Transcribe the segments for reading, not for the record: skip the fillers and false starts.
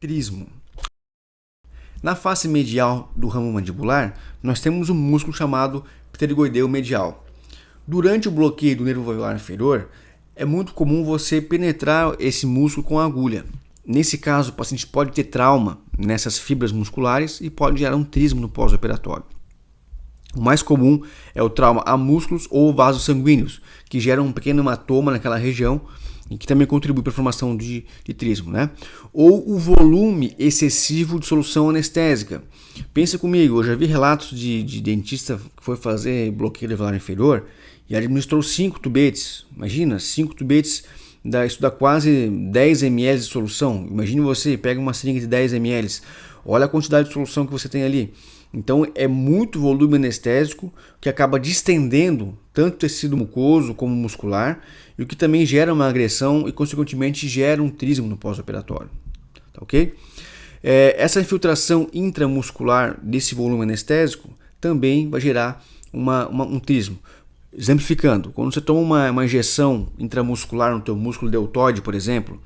trismo. Na face medial do ramo mandibular, nós temos um músculo chamado pterigoideu medial. Durante o bloqueio do nervo alveolar inferior, é muito comum você penetrar esse músculo com a agulha. Nesse caso, o paciente pode ter trauma nessas fibras musculares e pode gerar um trismo no pós-operatório. O mais comum é o trauma a músculos ou vasos sanguíneos, que geram um pequeno hematoma naquela região e que também contribui para a formação de trismo, né? Ou o volume excessivo de solução anestésica. Pensa comigo, eu já vi relatos de dentista que foi fazer bloqueio alveolar inferior e administrou 5 tubetes. Imagina, 5 tubetes, isso dá quase 10 ml de solução. Imagine você pega uma seringa de 10 ml, olha a quantidade de solução que você tem ali. Então é muito volume anestésico que acaba distendendo tanto o tecido mucoso como muscular e o que também gera uma agressão e consequentemente gera um trismo no pós-operatório. Tá ok? Essa infiltração intramuscular desse volume anestésico também vai gerar um trismo. Exemplificando, quando você toma uma injeção intramuscular no teu músculo deltoide, por exemplo,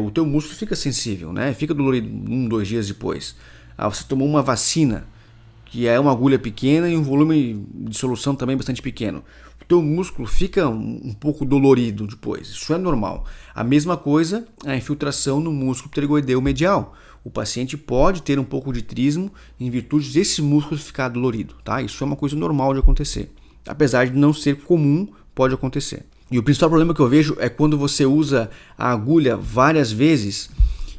o teu músculo fica sensível, né? Fica dolorido 1-2 dias depois. Você tomou uma vacina, que é uma agulha pequena e um volume de solução também bastante pequeno. O teu músculo fica um pouco dolorido depois, isso é normal. A mesma coisa a infiltração no músculo pterigoideu medial. O paciente pode ter um pouco de trismo em virtude desse músculo ficar dolorido, tá? Isso é uma coisa normal de acontecer. Apesar de não ser comum, pode acontecer. E o principal problema que eu vejo é quando você usa a agulha várias vezes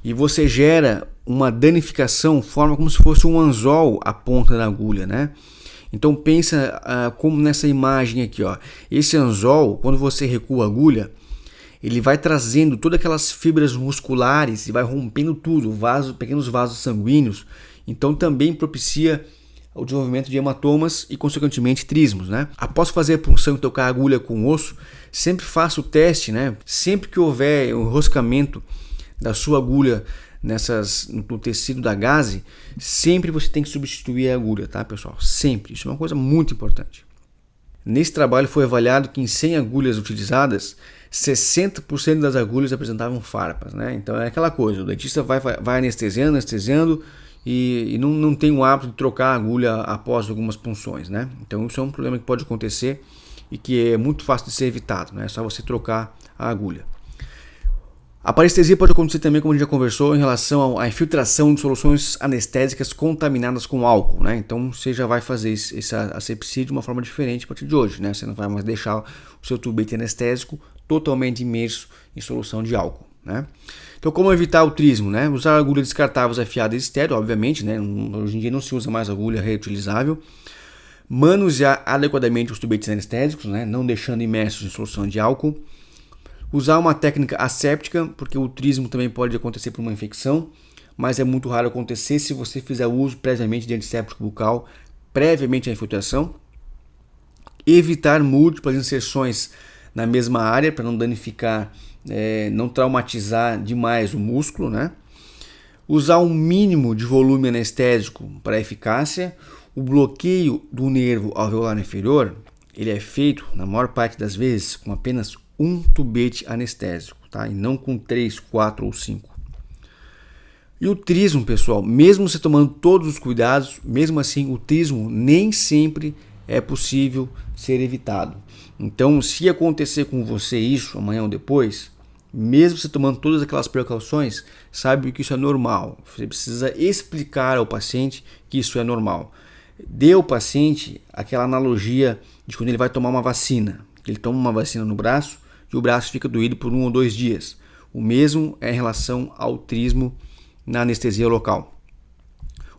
e você gera uma danificação, forma como se fosse um anzol a ponta da agulha, né? Então pensa como nessa imagem aqui, ó. Esse anzol, quando você recua a agulha, ele vai trazendo todas aquelas fibras musculares e vai rompendo tudo, pequenos vasos sanguíneos. Então também propicia o desenvolvimento de hematomas e consequentemente trismos, né? Após fazer a punção e tocar a agulha com o osso, sempre faça o teste, né? Sempre que houver um enroscamento da sua agulha no tecido da gaze, sempre você tem que substituir a agulha, tá, pessoal? Sempre. Isso é uma coisa muito importante. Nesse trabalho foi avaliado que em 100 agulhas utilizadas, 60% das agulhas apresentavam farpas, né? Então é aquela coisa, o dentista vai anestesiando e não tem o hábito de trocar a agulha após algumas punções, né? Então isso é um problema que pode acontecer e que é muito fácil de ser evitado, né? É só você trocar a agulha. A parestesia pode acontecer também, como a gente já conversou, em relação à infiltração de soluções anestésicas contaminadas com álcool, né? Então você já vai fazer essa asepsia de uma forma diferente a partir de hoje, né? Você não vai mais deixar o seu tubete anestésico totalmente imerso em solução de álcool, né? Então como evitar o trismo, né? Usar agulha descartáveis afiadas e estéreo, obviamente, né? Hoje em dia não se usa mais agulha reutilizável. Manusear adequadamente os tubetes anestésicos, né? Não deixando imersos em solução de álcool. Usar uma técnica asséptica, porque o trismo também pode acontecer por uma infecção, mas é muito raro acontecer se você fizer uso previamente de antisséptico bucal, previamente à infiltração. Evitar múltiplas inserções na mesma área, para não danificar, não traumatizar demais o músculo, né? Usar um mínimo de volume anestésico para eficácia. O bloqueio do nervo alveolar inferior, ele é feito, na maior parte das vezes, com apenas um tubete anestésico, tá? E não com 3, 4 ou 5. E o trismo, pessoal, mesmo você tomando todos os cuidados, mesmo assim o trismo nem sempre é possível ser evitado. Então, se acontecer com você isso amanhã ou depois, mesmo você tomando todas aquelas precauções, sabe que isso é normal. Você precisa explicar ao paciente que isso é normal. Dê ao paciente aquela analogia de quando ele vai tomar uma vacina. Ele toma uma vacina no braço e o braço fica doído por 1 ou 2 dias. O mesmo é em relação ao trismo na anestesia local.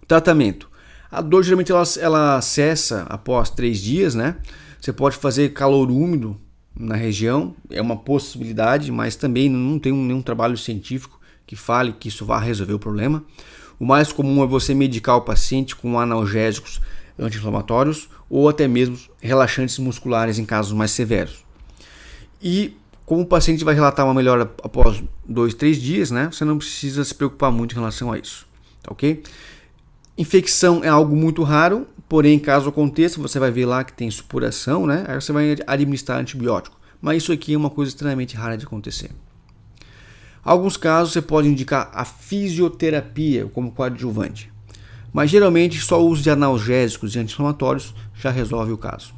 O tratamento. A dor geralmente ela cessa após 3 dias, né? Você pode fazer calor úmido na região, é uma possibilidade, mas também não tem nenhum trabalho científico que fale que isso vai resolver o problema. O mais comum é você medicar o paciente com analgésicos anti-inflamatórios ou até mesmo relaxantes musculares em casos mais severos. E como o paciente vai relatar uma melhora após 2, 3 dias, né? Você não precisa se preocupar muito em relação a isso, tá ok? Infecção é algo muito raro, porém caso aconteça, você vai ver lá que tem supuração, né? Aí você vai administrar antibiótico. Mas isso aqui é uma coisa extremamente rara de acontecer. Alguns casos você pode indicar a fisioterapia como coadjuvante, mas geralmente só o uso de analgésicos e anti-inflamatórios já resolve o caso.